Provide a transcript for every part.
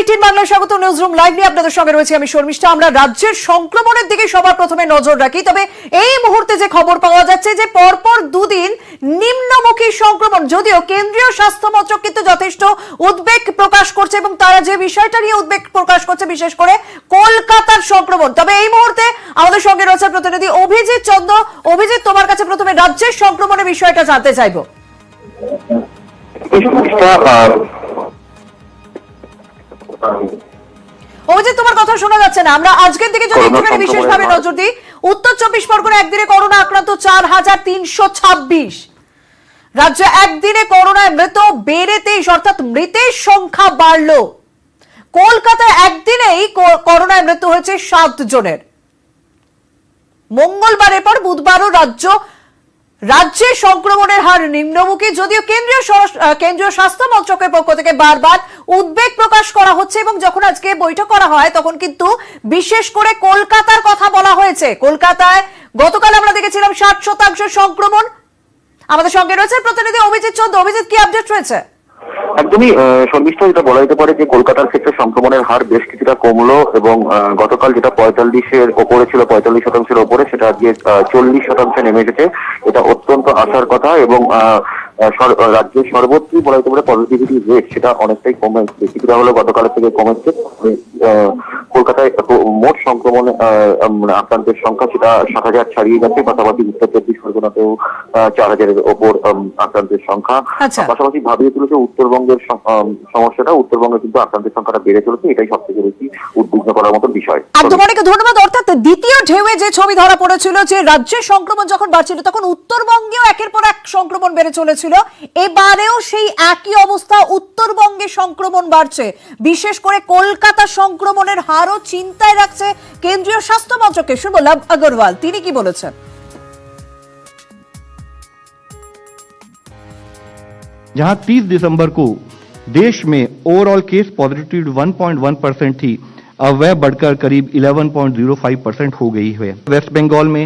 18 বাংলা স্বাগত newsroom live নিয়ে আপনাদের সঙ্গে রয়েছে আমি শর্মিষ্ঠা। আমরা রাজ্যের সংক্রমণের দিকে সবার প্রথমে নজর রাখি। তবে এই মুহূর্তে যে খবর পাওয়া যাচ্ছে যে পরপর দুদিন নিম্নমুখী সংক্রমণ, যদিও কেন্দ্রীয় স্বাস্থ্য মন্ত্রক কিন্তু যথেষ্ট উদ্বেগ প্রকাশ করছে এবং তারা যে বিষয়টা নিয়ে উদ্বেগ প্রকাশ করছে বিশেষ করে কলকাতার সংক্রমণ। তবে এই মুহূর্তে আমাদের সঙ্গে রয়েছে প্রতিনিধি অভিজিৎ চন্দ্র। অভিজিৎ, তোমার কাছে প্রথমে রাজ্যের সংক্রমণের বিষয়টা জানতে চাইবো। অভিজিৎ, তোমার কথা শোনা যাচ্ছে না। আমরা আজকের দিকে যদি একটুখানি বিশেষভাবে নজর দিই, উত্তর 24 পরগনা একদিনে করোনা আক্রান্ত 4326। রাজ্যে একদিনে করোনায় মৃত বেড়ে 23, অর্থাৎ মৃতের সংখ্যা বাড়লো। কলকাতায় একদিনেই করোনায় মৃত্যু হয়েছে 7 জনের। মঙ্গলবারের পর বুধবারও রাজ্যে সংক্রমণের হার নিম্নমুখী, যদিও কেন্দ্রীয় স্বাস্থ্য মন্ত্রকের পক্ষ থেকে বারবার উদ্বেগ প্রকাশ করা হচ্ছে এবং যখন আজকে বৈঠক করা হয় তখন কিন্তু বিশেষ করে কলকাতার কথা বলা হয়েছে। কলকাতায় গতকাল আমরা দেখেছিলাম 60% সংক্রমণ। আমাদের সঙ্গে রয়েছে প্রতিনিধি অভিজিৎ চন্দ্র। অভিজিৎ, কি আপডেট রয়েছে? একদমই শর্মিষ্ঠা, যেটা বলা যেতে পারে যে কলকাতার ক্ষেত্রে সংক্রমণের হার বেশ কিছুটা কমলো এবং গতকাল যেটা 45-এর ওপরে ছিল, 45%-এর ওপরে, সেটা আজকে 40% নেমে এসেছে। এটা অত্যন্ত আশার কথা এবং রাজ্যের সর্বত্রই বলা যেতে পারে পজিটিভিটি রেট সেটা অনেকটাই কমেছে, কিছুটা হলেও গতকালের থেকে কমেছে। কলকাতায় মোট সংক্রমণ আক্রান্তের সংখ্যা সেটা 7,000 ছাড়িয়ে গেছে। পাশাপাশি উত্তর 24 পরগনাতেও 4,000-এর ওপর আক্রান্তের সংখ্যা। পাশাপাশি ভাবিয়ে তুলেছে উত্তরবঙ্গের সমস্যাটা। উত্তরবঙ্গে কিন্তু আক্রান্তের সংখ্যাটা বেড়ে চলেছে, এটাই সবথেকে বেশি উদ্বিগ্ন করার মতো বিষয়। অনেক ধন্যবাদ। অর্থাৎ দ্বিতীয় ঢেউয়ে যে ছবি ধরা পড়েছিল যে রাজ্যের সংক্রমণ যখন বাড়ছিল তখন উত্তরবঙ্গেও একের পর এক সংক্রমণ বেড়ে চলেছিল। এবারেও সেই একই অবস্থা, উত্তরবঙ্গে সংক্রমণ বাড়ছে। বিশেষ করে কলকাতা সংক্রমণের হারও চিন্তায় রাখছে কেন্দ্রীয় স্বাস্থ্য মন্ত্রককে। শুনবো লাভ আগরওয়াল, তিনি কি বলেছেন। जहां 30 दिसंबर को देश में ओवरऑल केस पॉजिटिविटी 1.1% थी, अब वह बढ़कर करीब 11.05% हो गई है। वेस्ट बंगाल में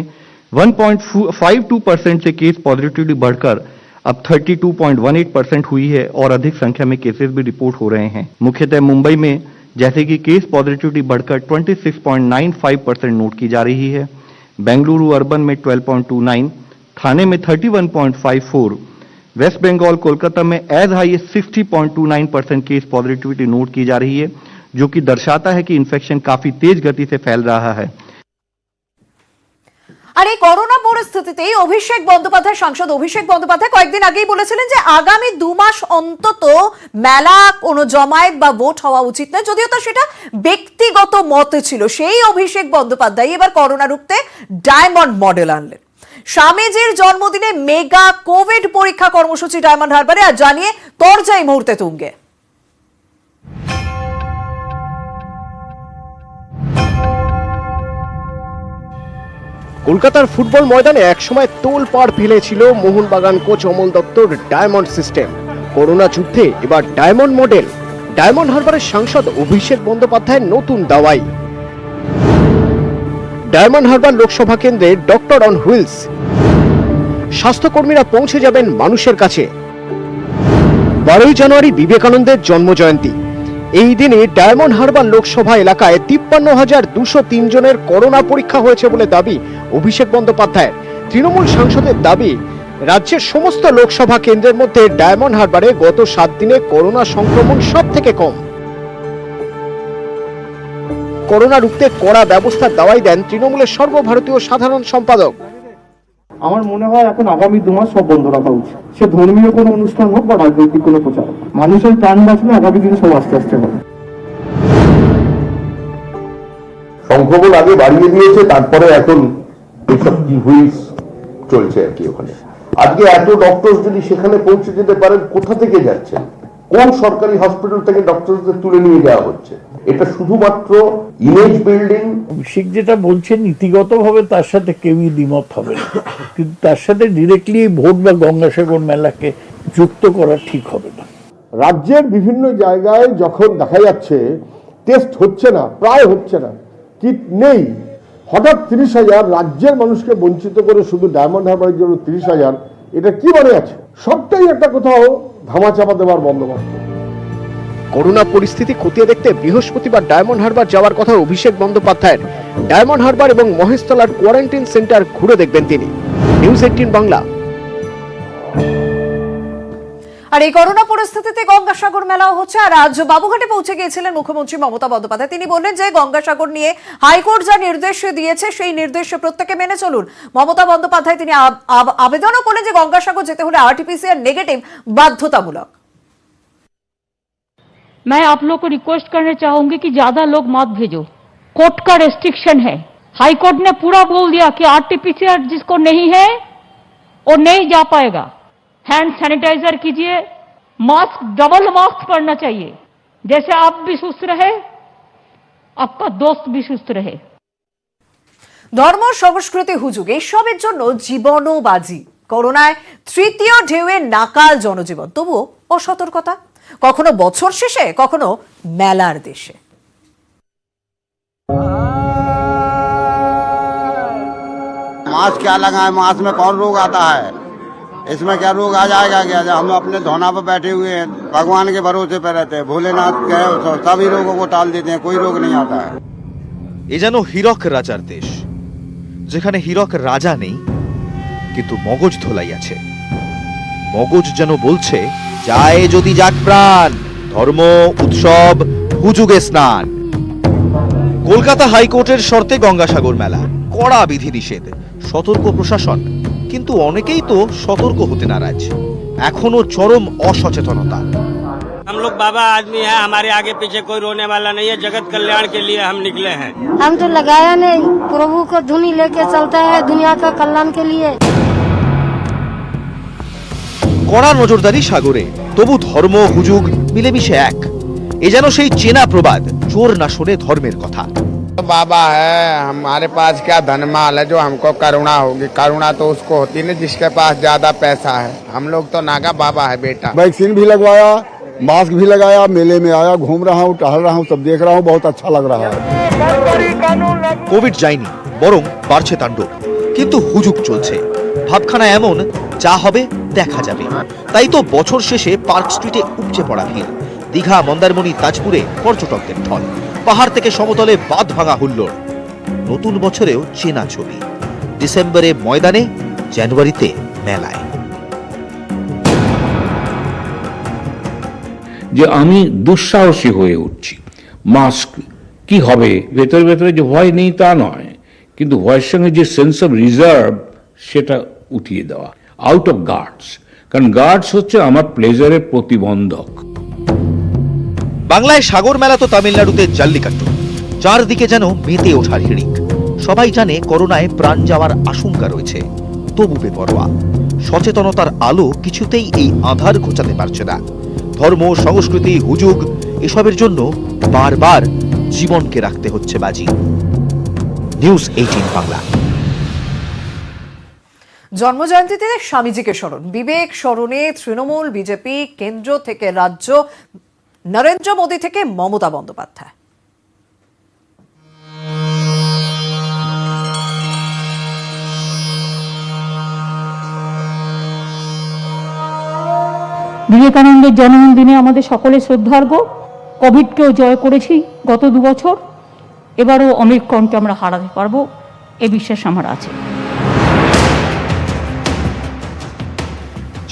1.52% से केस पॉजिटिविटी बढ़कर अब 32.18% हुई है और अधिक संख्या में केसेस भी रिपोर्ट हो रहे हैं। मुख्यतः मुंबई में जैसे कि केस पॉजिटिविटी बढ़कर 26.95% नोट की जा रही है। बेंगलुरु अर्बन में 12.29, थाने में 31.54, वेस्ट बंगाल कोलकाता में as high as 60.29% case positivity note की जा रही है, जो कि दर्शाता है कि इन्फेक्शन काफी तेज गति से फैल रहा है। আর এই করোনা পরিস্থিতিতে সাংসদ অভিষেক বন্দ্যোপাধ্যায় কয়েকদিন আগেই বলেছিলেন যে আগামী 2 মাস অন্তত মেলা, কোনো জমায়েত বা ভোট হওয়া উচিত নয়, যদিও তো সেটা ব্যক্তিগত মত ছিল। সেই অভিষেক বন্দ্যোপাধ্যায় এবার করোনা রুখতে ডায়মন্ড মডেল আনলেন। স্বামীজির জন্মদিনে মেগা কোভিড পরীক্ষা কর্মসূচি ডায়মন্ড হারবারে, আর জানিয়ে তরজা এই মুহূর্তে তুঙ্গে। কলকাতার ফুটবল ময়দানে একসময় তোলপাড় ফেলেছিল মোহনবাগান কোচ অমল দত্তর ডায়মন্ড সিস্টেম। করোনা যুদ্ধে এবার ডায়মন্ড মডেল। ডায়মন্ড হারবারের সাংসদ অভিষেক বন্দ্যোপাধ্যায়ের নতুন দাওয়াই। ডায়মন্ড হারবার লোকসভা কেন্দ্রে ডক্টর অন হুইলস। স্বাস্থ্যকর্মীরা পৌঁছে যাবেন মানুষের কাছে। 12ই জানুয়ারি বিবেকানন্দের জন্মজয়ন্তী। এই দিনে ডায়মন্ড হারবার লোকসভা এলাকায় 53,203 জনের করোনা পরীক্ষা হয়েছে বলে দাবি অভিষেক বন্দ্যোপাধ্যায়ের। তৃণমূল সাংসদের দাবি, রাজ্যের সমস্ত লোকসভা কেন্দ্রের মধ্যে ডায়মন্ড হারবারে গত 7 দিনে করোনা সংক্রমণ সব থেকে কম। করোনা রুখতে কড়া ব্যবস্থার দাওয়াই দেন তৃণমূলের সর্বভারতীয় সাধারণ সম্পাদক। আমার মনে হয় এখন আগামী 2 মাস সব বন্ধ রাখা উচিত, সে ধর্মীয় কোনো অনুষ্ঠান হোক বা রাজনৈতিক কোনো প্রচার। মানুষের প্রাণ বাঁচলে আগামী দিনে সব আস্তে আস্তে হবে। সংক্রমণ আগে বাড়িয়ে দিয়েছে, তারপরে এখন এইসব কি হুইলস চলছে আর কি। ওখানে আজকে এত ডক্টর যদি সেখানে পৌঁছে যেতে পারেন, কোথা থেকে যাচ্ছেন? কোন সরকারি হসপিটাল থেকে ডক্টরদের তুলে নিয়ে যাওয়া হচ্ছে? এটা শুধুমাত্র ইমেজ বিল্ডিং। অভিষেক যেটা বলছেন নীতিগতভাবে তার সাথে কেউই দ্বিমত হবে না, কিন্তু তার সাথে ডিরেক্টলি ভোট বা গঙ্গাসাগর মেলাকে যুক্ত করা ঠিক হবে না। রাজ্যের বিভিন্ন জায়গায় যখন দেখা যাচ্ছে টেস্ট হচ্ছে না, প্রায় হচ্ছে না, কিট নেই, হঠাৎ 30,000 রাজ্যের মানুষকে বঞ্চিত করে শুধু ডায়মন্ড হারবারের জন্য 30,000, এটা কি মানে আছে? সবটাই একটা কোথাও ধামাচাপা দেওয়ার বন্দোবস্ত। করোনা পরিস্থিতি খতিয়ে দেখতে বৃহস্পতিবার ডায়মন্ড হারবার যাওয়ার কথা অভিষেক বন্দ্যোপাধ্যায়ের। ডায়মন্ড হারবার এবং মহেশতলার কোয়ারেন্টাইন সেন্টার ঘুরে দেখবেন তিনি। নিউজ 18 বাংলা। আর এই করোনা পরিস্থিতিতে গঙ্গাসাগর মেলাও হচ্ছে। আর আজ বাবুঘাটে পৌঁছে গিয়েছিলেন মুখ্যমন্ত্রী মমতা বন্দ্যোপাধ্যায়। তিনি বললেন যে গঙ্গাসাগর নিয়ে হাইকোর্ট যা নির্দেশ দিয়েছে সেই নির্দেশ প্রত্যেকে মেনে চলুন। মমতা বন্দ্যোপাধ্যায় তিনি আবেদনও করলেন যে গঙ্গাসাগর যেতে হলে आरटीपीसीआर नेगेटिव बाध्यतामूलक। मैं आप लोग को रिक्वेस्ट करना चाहूंगी कि ज्यादा लोग मत भेजो। कोर्ट का रेस्ट्रिक्शन है। हाई कोर्ट ने पूरा बोल दिया कि आरटीपीसीआर जिसको नहीं है वो नहीं जा पाएगा। हैंड सैनिटाइजर कीजिए, मास्क डबल मास्क पहनना चाहिए। जैसे आप भी सुस्त रहे, आपका दोस्त भी सुस्त रहे। ধর্ম সংস্কৃতি হুজুগ এসবের জন্য জীবনও বাজি। করোনায় তৃতীয় ঢেউয়ে নাকাল জনজীবন, তবুও অসতর্কতা, কখনো বছর শেষে কখনো মেলার দেশে। मास्क क्या लगाए, मास्क में कौन रोग आता है, इसमें क्या रोग आ जाएगा क्या। हम अपने धौना पर बैठे हुए हैं, भगवान के भरोसे पे रहते हैं, भोलेनाथ के सभी रोगों को टाल देते हैं, कोई रोग नहीं आता है। এ যেন হীরক রাজার দেশ, যেখানে হীরক রাজা নেই কিন্তু মগজ ধোলাই আছে। মগজ যেন বলছে যায় যদি যাক প্রাণ, ধর্ম উৎসব হুজুগে স্নান। কলকাতা হাইকোর্টের শর্তে গঙ্গাসাগর মেলা, কড়া বিধিনিষেধ, সতর্ক প্রশাসন, কিন্তু অনেকেই তো সতর্ক হতে নারাজ। এখনো চরম অসচেতনতা। हम लोग बाबा आदमी है, हमारे आगे पीछे कोई रोने वाला नहीं है, जगत कल्याण के लिए हम निकले हैं। हम तो लगाया नहीं, प्रभु को धुनी लेके चलता है दुनिया का कल्याण के लिए। কড়া নজরদারি সাগরে, তবু ধর্ম হুজুগ মিলেমিশে এক। এ যেন সেই চেনা প্রবাদ, চোর না শোনে ধর্মের কথা। बाबा है, हमारे पास क्या धनमाल है जो हमको करुणा होगी। करुणा तो उसको होती नहीं जिसके पास ज्यादा पैसा है। हम लोग तो नागा बाबा है बेटा। वैक्सीन भी लगवाया, मास्क भी लगाया, मेले में आया, घूम रहा हूँ, टहल रहा हूँ, सब देख रहा हूँ, बहुत अच्छा लग रहा है। কোভিড যায়নি, বরং বাড়ছে তাণ্ডব, কিন্তু হুজুগ চলছে। ভাবখানা এমন, যা হবে দেখা যাবে। তাই তো বছর শেষে পার্ক স্ট্রিটে উপচে পড়া ভিড়। দীঘা, মন্দারমণি, তাজপুরে পর্যটকদের ঢল। পাহাড় থেকে সমতলে বাঁধ ভাঙা হুল্লোড়। নতুন বছরেও চেনা ছবি, ডিসেম্বরে ময়দানে, জানুয়ারিতে মেলায়। যে আমি দুঃসাহসী হয়ে উঠছি। মাস্ক কি হবে, ভেতরে ভেতরে যে ভয় নেই তা নয়, কিন্তু ভয়ের সঙ্গে যে সেন্স অফ রিজার্ভ সেটা উঠিয়ে দেওয়া, আউট অফ গার্ডস। কারণ গার্ডস হচ্ছে আমার প্লেজারের প্রতিবন্ধক। বাংলায় সাগর মেলা তো তামিলনাড়ুতে জাল্লিকাট্টু, চারদিকে যেন মেতে ওঠার হিড়িক। সবাই জানে করোনায় প্রাণ যাওয়ার আশঙ্কা রয়েছে, তবু বেপরোয়া। সচেতনতার আলো কিছুতেই এই আঁধার ঘোচাতে পারছে না। ধর্ম সংস্কৃতি হুজুগ এসবের জন্য বারবার জীবনকে রাখতে হচ্ছে বাজি। নিউজ 18 বাংলা। জন্মজয়ন্তীতে স্বামীজিকে স্মরণ, বিবেক স্মরণে তৃণমূল, বিজেপি, কেন্দ্র থেকে রাজ্য, নরেন্দ্র মোদী থেকে মমতা বন্দ্যোপাধ্যায়। বিবেকানন্দের জন্মদিনে আমাদের সকলে শ্রদ্ধার্ঘ। কোভিডকেও জয় করেছি গত 2 বছর, এবারও অমিক্রণকে আমরা হারাতে পারবো, এ বিশ্বাস আমার আছে।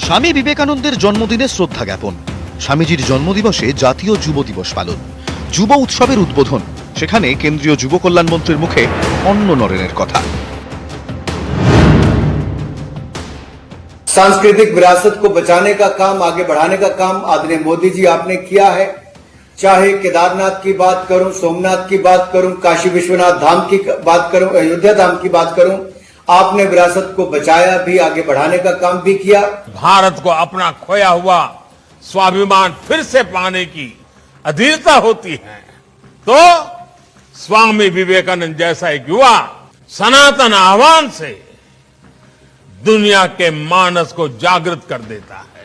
স্বামী বিবেকানন্দের জন্মদিনে শ্রদ্ধা জ্ঞাপন, স্বামীজির জন্মদিবসে জাতীয় যুব দিবস পালন, যুব উৎসবের উদ্বোধন, সেখানে কেন্দ্রীয় যুব কল্যাণ মন্ত্রীর মুখে অন্ন নরেনের কথা। सांस्कृतिक विरासत को बचाने का काम, आगे बढ़ाने का काम आदरणीय मोदी जी आपने किया है। चाहे केदारनाथ की बात करूं, सोमनाथ की बात करूं, काशी विश्वनाथ धाम की बात करूं, अयोध्या धाम की बात करूं, आपने विरासत को बचाया भी, आगे बढ़ाने का काम भी किया। भारत को अपना खोया हुआ स्वाभिमान फिर से पाने की अधीरता होती है तो स्वामी विवेकानंद जैसा एक युवा सनातन आह्वान से दुनिया के मानस को जागृत कर देता है।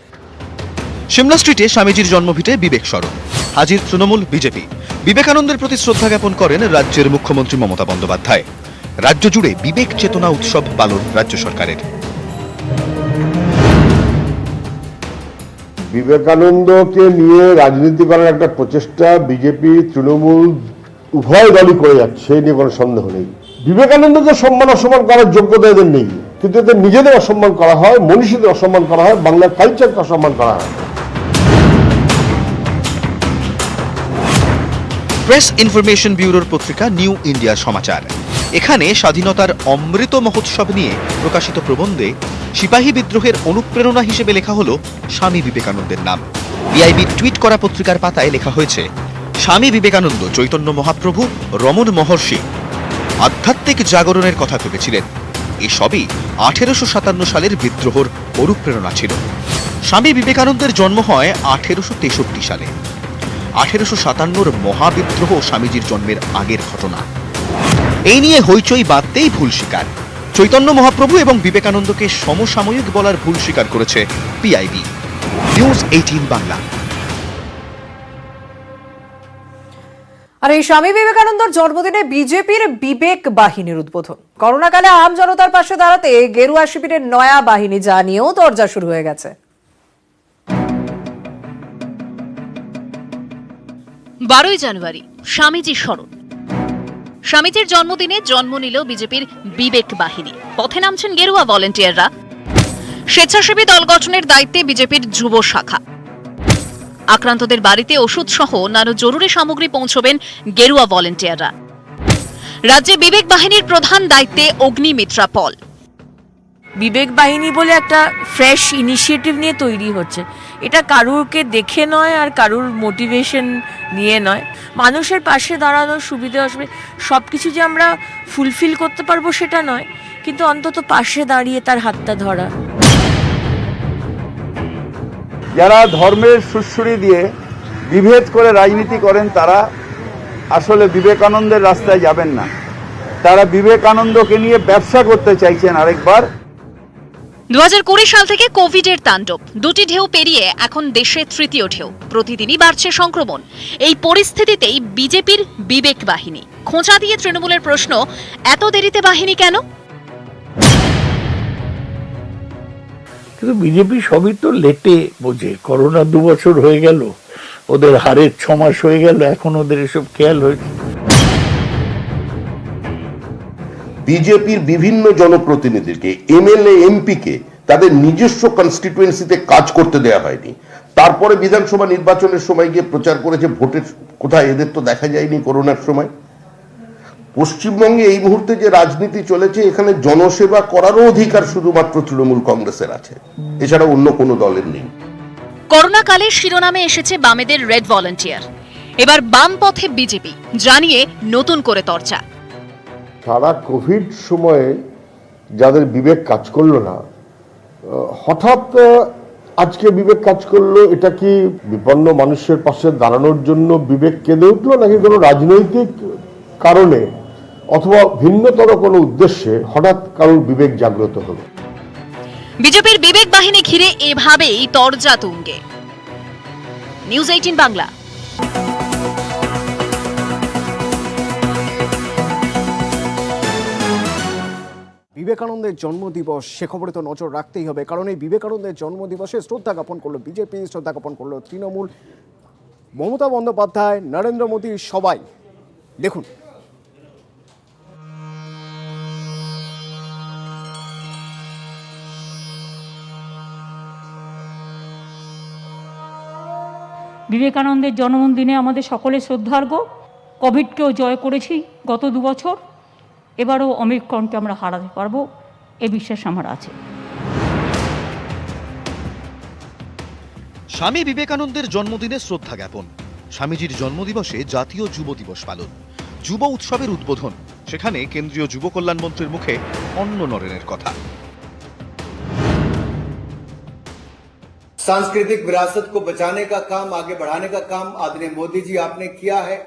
সিমলা স্ট্রিটে স্বামীজির জন্মভিটে বিবেক স্মরণ, হাজির তৃণমূল, বিজেপি। বিবেকানন্দের প্রতি শ্রদ্ধা জ্ঞাপন করেন রাজ্যের মুখ্যমন্ত্রী মমতা বন্দ্যোপাধ্যায়। রাজ্য জুড়ে বিবেক চেতনা উৎসব পালন রাজ্য সরকারের। বিবেকানন্দকে নিয়ে রাজনীতি করার একটা প্রচেষ্টা বিজেপি তৃণমূল উভয় দলই করে যাচ্ছে, এই নিয়ে কোনো সন্দেহ নেই। বিবেকানন্দকে সম্মান অসম্মান করার যোগ্যতা এদের নেই, কিন্তু এদের নিজেদের অসম্মান করা হয়, মনীষীদের অসম্মান করা হয়, বাংলার কালচারকে অসম্মান করা হয়। প্রেস ইনফরমেশন ব্যুরোর পত্রিকা নিউ ইন্ডিয়া সমাচার। এখানে স্বাধীনতার অমৃত মহোৎসব নিয়ে প্রকাশিত প্রবন্ধে সিপাহী বিদ্রোহের অনুপ্রেরণা হিসেবে লেখা হলো স্বামী বিবেকানন্দের নাম। পিআইবি টুইট করা পত্রিকার পাতায় লেখা হয়েছে, স্বামী বিবেকানন্দ চৈতন্য মহাপ্রভু, রমণ মহর্ষি আধ্যাত্মিক জাগরণের কথা ভেবেছিলেন। এসবই 1857 সালের বিদ্রোহর অনুপ্রেরণা ছিল। স্বামী বিবেকানন্দের জন্ম হয় 1863 সালে। 1857 মহাবিদ্রোহ স্বামীজির জন্মের আগের ঘটনা। এই নিয়ে হইচই বাঁধতেই ভুল স্বীকার। চৈতন্য মহাপ্রভু এবং বিবেকানন্দকে সমসাময়িক বলার ভুল স্বীকার করেছে পিআইবি। নিউজ 18 বাংলা। আর এই স্বামী বিবেকানন্দর জন্মদিনে বিজেপির বিবেক বাহিনীর উদ্বোধন। করোনাকালে আম জনতার পাশে দাঁড়াতে গেরুয়া শিবিরের নয়া বাহিনী যা নিয়েও দরজা শুরু হয়ে গেছে। 12ই জানুয়ারি স্বামীজির স্মরণ। স্বামীজির জন্মদিনে জন্ম নিল বিজেপির বিবেক বাহিনী। পথে নামছেন গেরুয়া ভলেন্টিয়াররা। স্বেচ্ছাসেবী দল গঠনের দায়িত্বে বিজেপির যুব শাখা। আক্রান্তদের বাড়িতে ওষুধ সহ নানা জরুরি সামগ্রী পৌঁছবেন গেরুয়া ভলেন্টিয়াররা। রাজ্যে বিবেক বাহিনীর প্রধান দায়িত্বে অগ্নিমিত্রা পল। বিবেক বাহিনী বলে একটা ফ্রেশ ইনিশিয়েটিভ নিয়ে তৈরি হচ্ছে। এটা কারুরকে দেখে নয় আর কারুর মোটিভেশন নিয়ে নয়। মানুষের পাশে দাঁড়ানোর সুবিধা আসবে, সব কিছু যে আমরা ফুলফিল করতে পারবো সেটা নয়, কিন্তু অন্তত পাশে দাঁড়িয়ে তার হাতটা ধরা। যারা ধর্মের সুড়সুড়ি দিয়ে বিভেদ করে রাজনীতি করেন তারা আসলে বিবেকানন্দের রাস্তায় যাবেন না। তারা বিবেকানন্দকে নিয়ে ব্যবসা করতে চাইছেন আরেকবার। 2020 সাল থেকে কোভিডের তাণ্ডব। দুটি ঢেউ পেরিয়ে এখন দেশে তৃতীয় ঢেউ। প্রতিদিনই বাড়ছে সংক্রমণ। এই পরিস্থিতিতেই বিজেপির বিবেক বাহিনী। খোঁচা দিয়ে তৃণমূলের প্রশ্ন, এত দেরিতে বাহিনী কেন? কিন্তু বিজেপি সবই তো লেটে বোঝে। করোনা 2 বছর হয়ে গেল, ওদের হারের 6 মাস হয়ে গেল, এখন ওদের এসব খেয়াল হয়েছে। বিজেপির বিভিন্ন জনপ্রতিনিধিকে, এমএলএ এমপিকে তাদের নিজস্ব কনস্টিটুয়েন্সিতে কাজ করতে দেওয়া হয়নি। তারপরে বিধানসভা নির্বাচনের সময় গিয়ে প্রচার করেছে ভোটের কোথায়, এদের তো দেখা যায়নি করোনার সময়। পশ্চিমবঙ্গে এই মুহূর্তে যে রাজনীতি চলেছে, এখানে জনসেবা করারও অধিকার শুধুমাত্র তৃণমূল কংগ্রেসের আছে, এছাড়া অন্য কোনো দলের নেই। করোনা কালে শিরোনামে এসেছে বামেদের রেড ভলেন্টিয়ার। এবার বাম পথে বিজেপি, জানিয়ে নতুন করে চর্চা। সারা কোভিড সময়ে যাদের বিবেক কাজ করলো না, হঠাৎ আজকে বিবেক কাজ করলো, এটা কি বিপন্ন মানুষের পাশে দাঁড়ানোর জন্য বিবেক কেঁদে উঠলো, নাকি কোনো রাজনৈতিক কারণে অথবা ভিন্নতর কোনো উদ্দেশ্যে হঠাৎ কারোর বিবেক জাগ্রত হলো? বিজেপির বিবেক বাহিনী ঘিরে এভাবেই তরজা তুঙ্গে। নিউজ 18 বাংলা। বিবেকানন্দের জন্মদিবস, সে খবরে তো নজর রাখতেই হবে, কারণ এই বিবেকানন্দের জন্মদিবসে শ্রদ্ধা জ্ঞাপন করলো বিজেপি, শ্রদ্ধা জ্ঞাপন করলো তৃণমূল, মমতা বন্দ্যোপাধ্যায়, নরেন্দ্র মোদী, সবাই। দেখুন। বিবেকানন্দের জন্মদিনে আমাদের সকলের শ্রদ্ধার্ঘ্য। কোভিডকেও জয় করেছি গত 2 বছর, এবারও অমিক্রণকে আমরা হারাতে পারবো, এ বিশ্বাস আমার আছে। স্বামী বিবেকানন্দের জন্মদিনে শ্রদ্ধা জ্ঞাপন। স্বামীজির জন্মদিবসে জাতীয় যুব দিবস পালন, যুব উৎসবের উদ্বোধন। সেখানে কেন্দ্রীয় যুব কল্যাণ মন্ত্রীর মুখে অন্ন নরেনের কথা। सांस्कृतिक विरासत को बचाने का काम, आगे बढ़ाने का काम आदरणीय मोदी जी आपने किया है।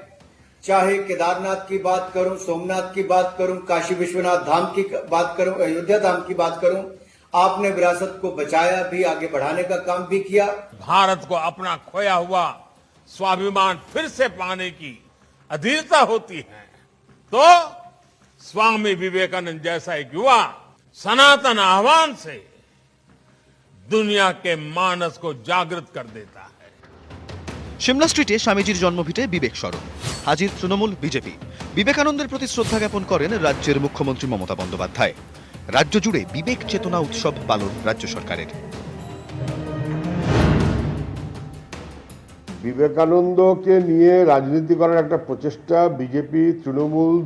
चाहे केदारनाथ की बात करूं, सोमनाथ की बात करूं, काशी विश्वनाथ धाम की बात करूं, अयोध्या धाम की बात करूं, आपने विरासत को बचाया भी, आगे बढ़ाने का काम भी किया। भारत को अपना खोया हुआ स्वाभिमान फिर से पाने की अधीरता होती है तो स्वामी विवेकानंद जैसा एक युवा सनातन आह्वान से दुनिया के मानस को जागृत कर देता है। সিমলা স্ট্রিটে স্বামীজির জন্মভিটে বিবেক স্মরণ, হাজির তৃণমূল বিজেপি। বিবেকানন্দের প্রতি শ্রদ্ধা জ্ঞাপন করেন রাজ্যের মুখ্যমন্ত্রী মমতা বন্দ্যোপাধ্যায়। রাজ্য জুড়ে বিবেক চেতনা উৎসব পালন রাজ্য সরকারের। বিবেকানন্দকে নিয়ে রাজনীতি করার একটা প্রচেষ্টা বিজেপি তৃণমূল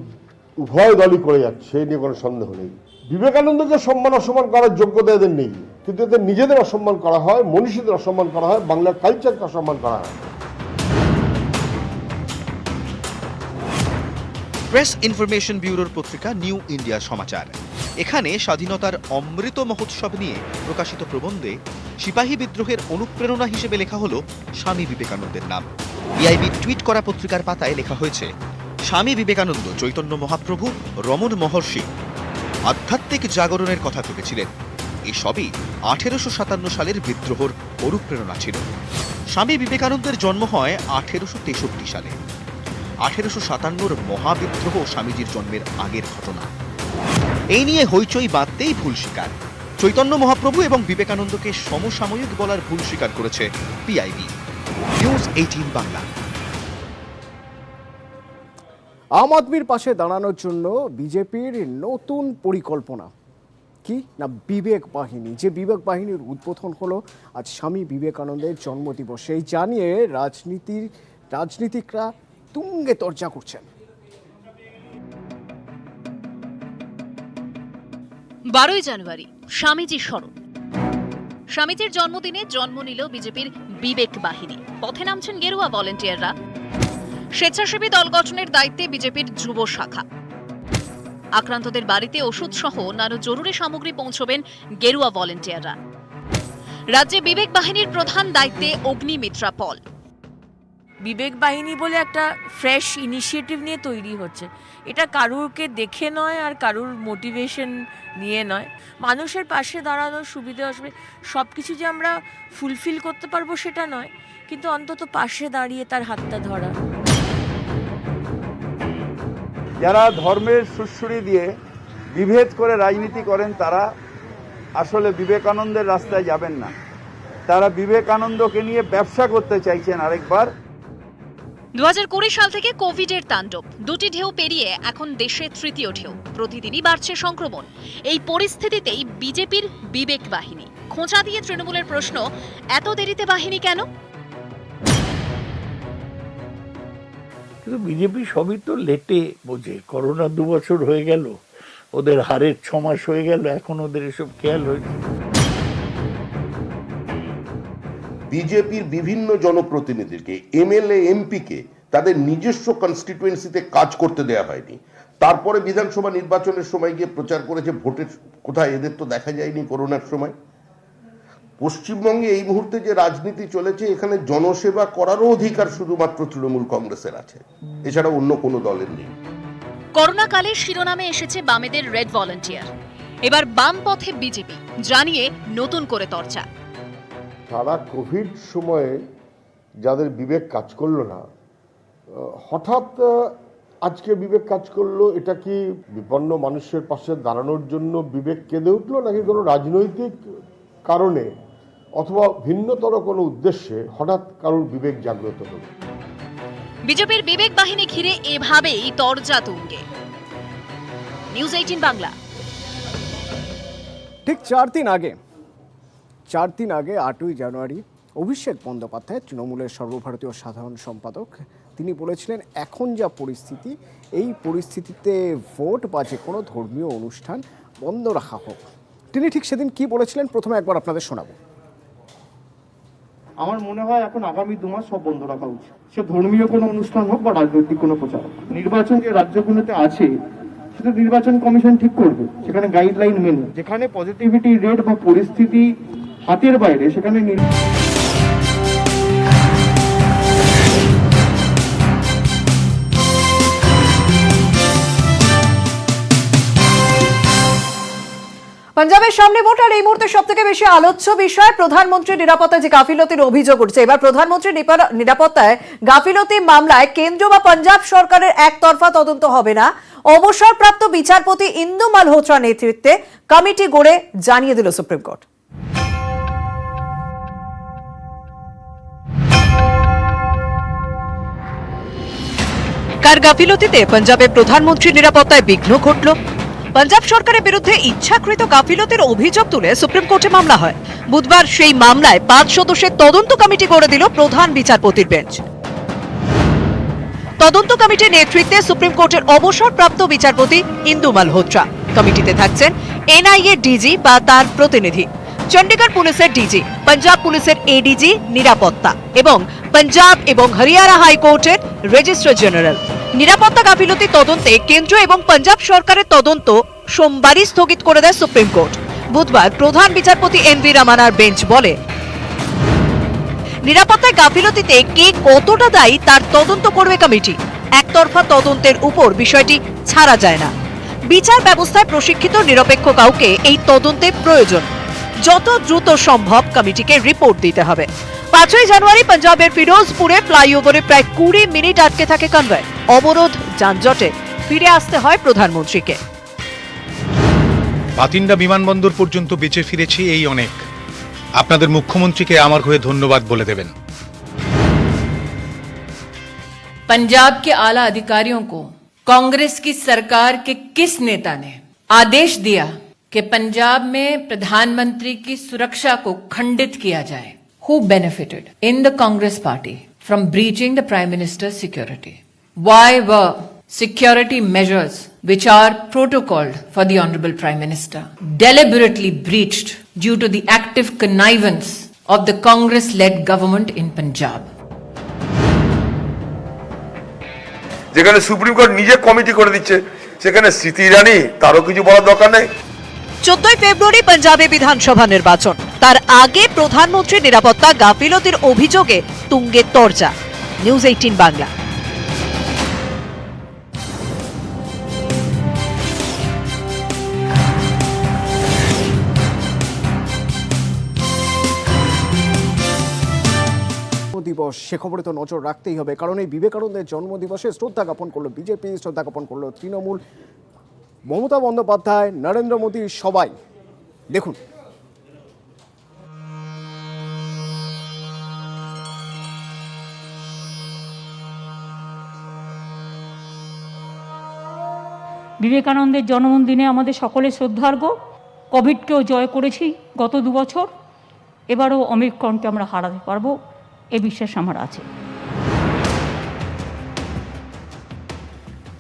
উভয় দলই করে যাচ্ছে, এই নিয়ে কোনো সন্দেহ নেই। বিবেকানন্দকে সম্মান অসম্মান করার যোগ্যতা এদের নেই, কিন্তু এদের নিজেদের অসম্মান করা হয়, মনীষীদের অসম্মান করা হয়, বাংলার কালচারকে অসম্মান করা হয়। প্রেস ইনফরমেশন ব্যুরোর পত্রিকা নিউ ইন্ডিয়া সমাচার। এখানে স্বাধীনতার অমৃত মহোৎসব নিয়ে প্রকাশিত প্রবন্ধে সিপাহী বিদ্রোহের অনুপ্রেরণা হিসেবে লেখা হলো স্বামী বিবেকানন্দের নাম। পিআইবি টুইট করা পত্রিকার পাতায় লেখা হয়েছে, স্বামী বিবেকানন্দ চৈতন্য মহাপ্রভু, রমণ মহর্ষি আধ্যাত্মিক জাগরণের কথা ভেবেছিলেন। এসবই 1857 সালের বিদ্রোহর অনুপ্রেরণা ছিল। স্বামী বিবেকানন্দের জন্ম হয় 1863 সালে। 1857 মহাবিদ্রোহ স্বামীজির জন্মের আগের ঘটনা। এই নিয়ে হইচই বাঁধতেই ভুল স্বীকার। চৈতন্য মহাপ্রভু এবং বিবেকানন্দকে সমসাময়িক বলার ভুল স্বীকার করেছে পিআইবি। নিউজ 18 বাংলা। আম আদমির পাশে দাঁড়ানোর জন্য বিজেপির নতুন পরিকল্পনা কি না বিবেক বাহিনী। যে বিবেক বাহিনীর উদ্বোধন হলো আজ স্বামী বিবেকানন্দের জন্মদিবস। এই জানিয়ে রাজনীতিকরা তুঙ্গে চর্চা করছেন। 12ই জানুয়ারি স্বামীজি স্মরণ। স্বামীজির জন্মদিনে জন্ম নিল বিজেপির বিবেক বাহিনী। পথে নামছেন গেরুয়া ভলেন্টিয়াররা। স্বেচ্ছাসেবী দল গঠনের দায়িত্বে বিজেপির যুব শাখা। আক্রান্তদের বাড়িতে ওষুধ সহ নানা জরুরি সামগ্রী পৌঁছবেন গেরুয়া ভলেন্টিয়াররা। রাজ্যে বিবেক বাহিনীর প্রধান দায়িত্বে অগ্নিমিত্রা পল। বিবেক বাহিনী বলে একটা ফ্রেশ ইনিশিয়েটিভ নিয়ে তৈরি হচ্ছে। এটা কারুরকে দেখে নয় আর কারুর মোটিভেশন নিয়ে নয়। মানুষের পাশে দাঁড়ানোর সুবিধে আসবে, সব কিছু যে আমরা ফুলফিল করতে পারবো সেটা নয়, কিন্তু অন্তত পাশে দাঁড়িয়ে তার হাতটা ধরা। যারা ধর্মের সুড়সুড়ি দিয়ে বিভেদ করে রাজনীতি করেন তারা আসলে বিবেকানন্দের রাস্তায় যাবেন না। তারা বিবেকানন্দকে নিয়ে ব্যবসা করতে চাইছেন আরেকবার। 2020 সাল থেকে কোভিডের তাণ্ডব, দুটি ঢেউ পেরিয়ে এখন দেশে তৃতীয় ঢেউ। প্রতিদিনই বাড়ছে সংক্রমণ। এই পরিস্থিতিতেই বিজেপির বিবেক বাহিনী। খোঁচা দিয়ে তৃণমূলের প্রশ্ন, এত দেরিতে বাহিনী কেন? কিন্তু বিজেপি সবই তো লেটে বোঝে। করোনা 2 বছর হয়ে গেল, ওদের হারের 6 মাস হয়ে গেল, এখন ওদের এসব খেয়াল হয়েছে। বিজেপির বিভিন্ন জনপ্রতিনিধিকে, এমএলএ এমপিকে তাদের নিজস্ব কনস্টিটুয়েন্সিতে কাজ করতে দেওয়া হয়নি। তারপরে বিধানসভা নির্বাচনের সময় গিয়ে প্রচার করেছে ভোটের কোথায়, এদের তো দেখা যায়নি করোনার সময়। পশ্চিমবঙ্গে এই মুহূর্তে যে রাজনীতি চলেছে, এখানে জনসেবা করারও অধিকার শুধুমাত্র তৃণমূল কংগ্রেসের আছে, এছাড়া অন্য কোনো দলের নেই। করোনা কালে শিরোনামে এসেছে বামেদের রেড ভলেন্টিয়ার। এবার বাম পথে বিজেপি, জানিয়ে নতুন করে চর্চা। সারা কোভিড সময়ে যাদের বিবেক কাজ করলো না, হঠাৎ আজকে বিবেক কাজ করলো, এটা কি বিপন্ন মানুষের পাশে দাঁড়ানোর জন্য বিবেক কেঁদে উঠলো, নাকি কোনো রাজনৈতিক কারণে অথবা ভিন্নতর কোনো উদ্দেশ্যে হঠাৎ কারোর বিবেক জাগ্রত হলো? বিজেপির বিবেক বাহিনী ঘিরে এভাবেই তরজা তুঙ্গে। নিউজ 18 বাংলা। ঠিক 4 দিন আগে 8ই জানুয়ারি অভিষেক বন্দ্যোপাধ্যায়, তৃণমূলের সর্বভারতীয় সাধারণ সম্পাদক, তিনি বলেছিলেন এখন যা পরিস্থিতি, এই পরিস্থিতিতে ভোট বা যে কোনো ধর্মীয় অনুষ্ঠান বন্ধ রাখা হোক। তিনি ঠিক সেদিন কি বলেছিলেন প্রথমে একবার আপনাদের শোনাবো। আমার মনে হয় এখন আগামী 2 মাস সব বন্ধ রাখা উচিত, সে ধর্মীয় কোনো অনুষ্ঠান হোক বা রাজনৈতিক কোনো প্রচার। নির্বাচন যে রাজ্যগুলোতে আছে সেটা নির্বাচন কমিশন ঠিক করবে, সেখানে গাইডলাইন মেনে। যেখানে পজিটিভিটি রেট বা পরিস্থিতি হাতের বাইরে, সেখানে পাঞ্জাবের সামনে ভোট আর এই মুহূর্তে সব থেকে বেশি আলোচ্য বিষয় প্রধানমন্ত্রীর নিরাপত্তায় যে গাফিলতির অভিযোগ উঠছে। এবার প্রধানমন্ত্রীর নিরাপত্তায় গাফিলতি মামলায় কেন্দ্র বা পাঞ্জাব সরকারের একতরফা তদন্ত হবে না। অবসরপ্রাপ্ত বিচারপতি ইন্দু মালহোত্রা নেতৃত্বে কমিটি গড়ে জানিয়ে দিল সুপ্রিম কোর্ট। কার গাফিলতিতে পাঞ্জাবের প্রধানমন্ত্রীর নিরাপত্তায় বিঘ্ন ঘটল? পাঞ্জাব সরকারের বিরুদ্ধে ইচ্ছাকৃত গাফিলতির অভিযোগ তুলে সুপ্রিম কোর্টে মামলা হয়। বুধবার সেই মামলায় 5 সদস্যের তদন্ত কমিটি গড়ে দিল প্রধান বিচারপতির বেঞ্চ। তদন্ত কমিটির নেতৃত্বে সুপ্রিম কোর্টের অবসরপ্রাপ্ত বিচারপতি ইন্দু মালহোত্রা। কমিটিতে থাকছেন এনআইএ ডিজি বা তার প্রতিনিধি, চণ্ডীগড় পুলিশের ডিজি, পাঞ্জাব পুলিশের এডিজি নিরাপত্তা এবং পাঞ্জাব এবং হরিয়ানা হাইকোর্টের রেজিস্ট্রার জেনারেল। নিরাপত্তা গাফিলতি তদন্তে কেন্দ্র এবং পাঞ্জাব সরকারের তদন্ত সোমবারই স্থগিত করে দেয় সুপ্রিম কোর্ট। বুধবার প্রধান বিচারপতি এনভি রামানার বেঞ্চ বলে, নিরাপত্তায় গাফিলতিতে কে কতটা দায়ী তার তদন্ত করবে কমিটি। একতরফা তদন্তের উপর বিষয়টি ছাড়া যায় না। বিচার ব্যবস্থায় প্রশিক্ষিত নিরপেক্ষ কাউকে এই তদন্তে প্রয়োজন। যত দ্রুত সম্ভব কমিটিকে রিপোর্ট দিতে হবে। 5ই জানুয়ারি পাঞ্জাবের ফিরোজপুরে ফ্লাইওভারে প্রায় 20 মিনিট আটকে থাকে কনভয়। অবরোধ, যানজটে ফিরে আসতে হয় প্রধানমন্ত্রীকে। বাতিন্ডা বিমানবন্দর পর্যন্ত বেঁচে ফিরেছি, এই অনেক। আপনাদের মুখ্যমন্ত্রীকে আমার হয়ে ধন্যবাদ বলে দেবেন। पंजाब के आला अधिकारियों को कांग्रेस की सरकार के किस नेता ने आदेश दिया कि पंजाब में प्रधानमंत्री की सुरक्षा को खंडित किया जाए? Who benefited in the Congress party from breaching the Prime Minister's security? Why were security measures which are protocoled for the Honorable Prime Minister deliberately breached due to the active connivance of the Congress-led government in Punjab? যেখানে supreme court নিজে committee করে দিচ্ছে, সেখানে স্মৃতি ইরানি তারও কিছু বলার দরকার নেই। 14 ফেব্রুয়ারি পাঞ্জাবে বিধানসভা নির্বাচন। তার আগে প্রধানমন্ত্রীর নিরাপত্তা গাফিলতির অভিযোগে তুঙ্গে তরজা। নিউজ 18 বাংলা। দিবস, সে খবরে তো নজর রাখতেই হবে, কারণ এই বিবেকানন্দের জন্মদিবসে শ্রদ্ধা জ্ঞাপন করলো বিজেপি, শ্রদ্ধা জ্ঞাপন করলো তৃণমূল, মমতা বন্দ্যোপাধ্যায়, নরেন্দ্র মোদী, সবাই। দেখুন। বিবেকানন্দের জন্মদিনে আমাদের সকলের শ্রদ্ধার্ঘ। কোভিডকেও জয় করেছি গত 2 বছর, এবারও অমিক্রণকে আমরা হারাতে পারবো, এ বিশ্বাস আমার আছে।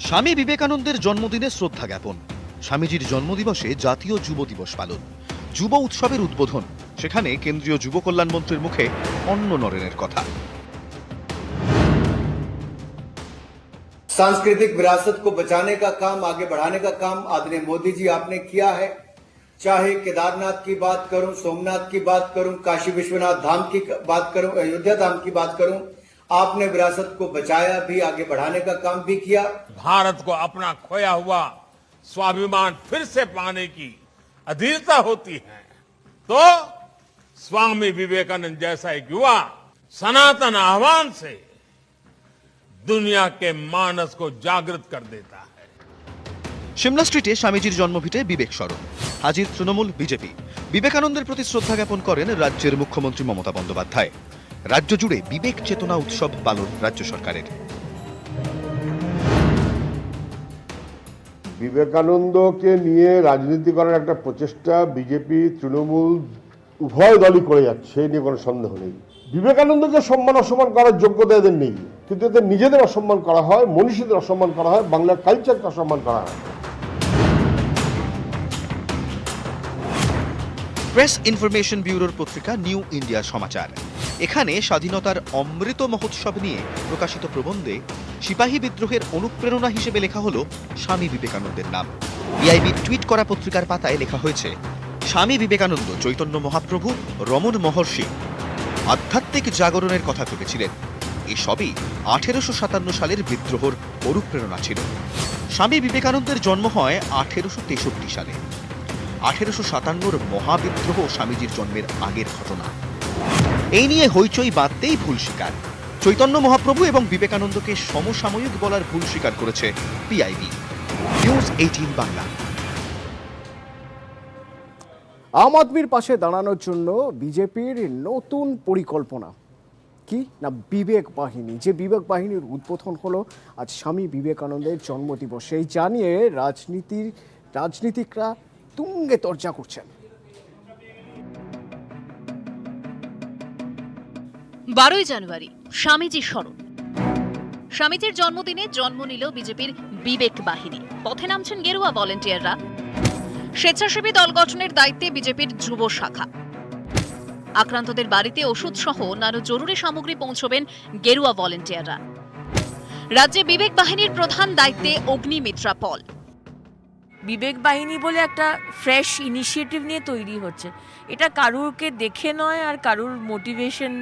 স্বামী বিবেকানন্দের জন্মদিনে শ্রদ্ধা জ্ঞাপন, স্বামীজির জন্মদিবসে জাতীয় যুব দিবস পালন, যুব উৎসবের উদ্বোধন, সেখানে কেন্দ্রীয় যুব কল্যাণ মন্ত্রীর মুখে অন্ন নরেনের কথা। सांस्कृतिक विरासत को बचाने का काम, आगे बढ़ाने का काम आदरणीय मोदी जी आपने किया है। चाहे केदारनाथ की बात करूं, सोमनाथ की बात करूं, काशी विश्वनाथ धाम की बात करूं, अयोध्या धाम की बात करूं, आपने विरासत को बचाया भी, आगे बढ़ाने का काम भी किया। भारत को अपना खोया हुआ स्वाभिमान फिर से पाने की अधीरता होती है तो स्वामी विवेकानंद जैसा एक युवा सनातन आह्वान से दुनिया के मानस को जागृत कर देता है। সিমলা স্ট্রিটে স্বামীজির জন্মভিটে বিবেক স্মরণ, হাজির তৃণমূল, বিজেপি। বিবেকানন্দের প্রতি শ্রদ্ধা জ্ঞাপন করেন রাজ্যের মুখ্যমন্ত্রী মমতা বন্দ্যোপাধ্যায়। রাজ্য জুড়ে বিবেক চেতনা উৎসব পালন রাজ্য সরকারের। বিবেকানন্দকে নিয়ে রাজনীতি করার একটা প্রচেষ্টা বিজেপি, তৃণমূল উভয় দলই করে যাচ্ছে, এ নিয়ে কোনো সন্দেহ নেই। বিবেকানন্দকে সম্মান অসম্মান করার যোগ্যতা এদের নেই, কিন্তু এদের নিজেদের অসম্মান করা হয়, মনীষীদের অসম্মান করা হয়, বাংলার কালচারকে অসম্মান করা হয়। প্রেস ইনফরমেশন ব্যুরোর পত্রিকা নিউ ইন্ডিয়া সমাচার, এখানে স্বাধীনতার অমৃত মহোৎসব নিয়ে প্রকাশিত প্রবন্ধে সিপাহী বিদ্রোহের অনুপ্রেরণা হিসেবে লেখা হলো স্বামী বিবেকানন্দের নাম। পিআইবি টুইট করা পত্রিকার পাতায় লেখা হয়েছে, স্বামী বিবেকানন্দ চৈতন্য মহাপ্রভু, রমণ মহর্ষি আধ্যাত্মিক জাগরণের কথা তুলেছিলেন। এসবই 1857 সালের বিদ্রোহর অনুপ্রেরণা ছিল। স্বামী বিবেকানন্দের জন্ম হয় 1863 সালে। 1857 মহাবিদ্রোহ স্বামীজির জন্মের আগের ঘটনা। এই নিয়ে হইচই বাঁধতেই ভুল স্বীকার। চৈতন্য মহাপ্রভু এবং বিবেকানন্দকে সমসাময়িক বলার ভুল স্বীকার করেছে পিআইবি। নিউজ 18 বাংলা। আম আদমির পাশে দাঁড়ানোর জন্য বিজেপির নতুন পরিকল্পনা। কি না বিবেক বাহিনী, যে বিবেক বাহিনীর উদ্বোধন হলো আজ স্বামী বিবেকানন্দের জন্মদিবস। সেই জানিয়ে রাজনীতিকরা তুঙ্গে তর্জা করছেন। 12ই জানুয়ারি স্বামীজি স্মরণ। স্বামীজির জন্মদিনে জন্ম নিল বিজেপির বিবেক বাহিনী। পথে নামছেন গেরুয়া ভলেন্টিয়াররা। স্বেচ্ছাসেবী দল গঠনের দায়িত্বে বিজেপির যুব শাখা। আক্রান্তদের বাড়িতে ওষুধ সহ নানা জরুরি সামগ্রী পৌঁছবেন গেরুয়া ভলেন্টিয়াররা। রাজ্যে বিবেক বাহিনীর প্রধান দায়িত্বে অগ্নিমিত্রা পল। বিবেক বাহিনী বলে একটা ফ্রেশ ইনিশিয়েটিভ নিয়ে তৈরি হচ্ছে। এটা কারুরকে দেখে নয় আর কারুর মোটিভেশন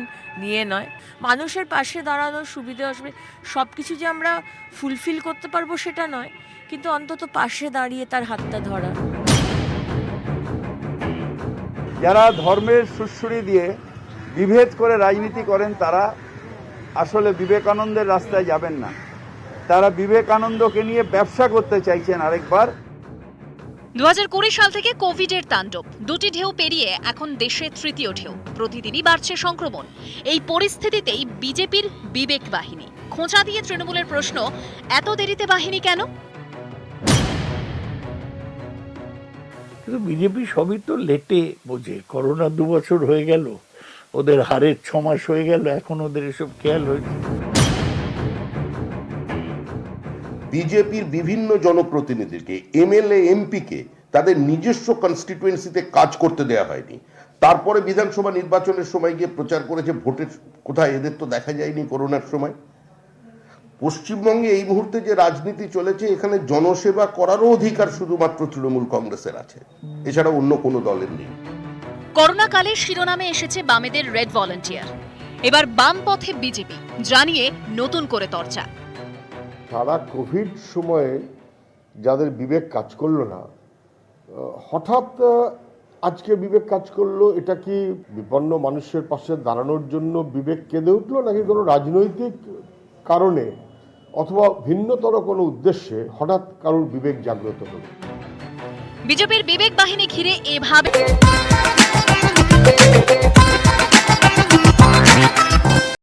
নিয়ে নয়। মানুষের পাশে দাঁড়ানো, সুবিধে অসুবিধে সব কিছু যে আমরা ফুলফিল করতে পারবো সেটা নয়, কিন্তু অন্তত পাশে দাঁড়িয়ে তার হাতটা ধরা। যারা ধর্মের সুড়সুড়ি দিয়ে বিভেদ করে রাজনীতি করেন তারা আসলে বিবেকানন্দের রাস্তায় যাবেন না। তারা বিবেকানন্দকে নিয়ে ব্যবসা করতে চাইছেন আরেকবার। 2020 সাল থেকে কোভিডের তাণ্ডব, দুটি ঢেউ পেরিয়ে এখন দেশে তৃতীয় ঢেউ। প্রতিদিনই বাড়ছে সংক্রমণ। এই পরিস্থিতিতেই বিজেপির বিবেক বাহিনী। খোঁচা দিয়ে তৃণমূলের প্রশ্ন, এত দেরিতে বাহিনী কেন? কিন্তু বিজেপি সবই তো লেটে বোঝে। করোনা 2 বছর হয়ে গেল, ওদের হারের 6 মাস হয়ে গেল, এখন ওদের এসব খেয়াল হয়েছে। বিজেপির বিভিন্ন জনপ্রতিনিধিকে, এমএলএ এমপিকে তাদের নিজস্ব কনস্টিটুয়েন্সিতে কাজ করতে দেওয়া হয়নি। তারপরে বিধানসভা নির্বাচনের সময় গিয়ে প্রচার করেছে ভোটের কোথায়, এদের তো দেখা যায়নি করোনার সময়। পশ্চিমবঙ্গে এই মুহূর্তে যে রাজনীতি চলেছে, এখানে জনসেবা করারও অধিকার শুধুমাত্র তৃণমূল কংগ্রেসের আছে, এছাড়া অন্য কোনো দলের নেই। করোনা কালে শিরোনামে এসেছে বামেদের রেড ভলেন্টিয়ার। এবার বাম পথে বিজেপি, জানিয়ে নতুন করে তর্জা। সারা কোভিড সময়ে যাদের বিবেক কাজ করলো না, হঠাৎ আজকে বিবেক কাজ করলো, এটা কি বিপন্ন মানুষের পাশে দাঁড়ানোর জন্য বিবেক কেঁদে উঠলো, নাকি কোনো রাজনৈতিক কারণে অথবা ভিন্নতর কোনো উদ্দেশ্যে হঠাৎ কারোর বিবেক জাগ্রত হলো? বিজেপির বিবেক বাহিনী ঘিরে এভাবে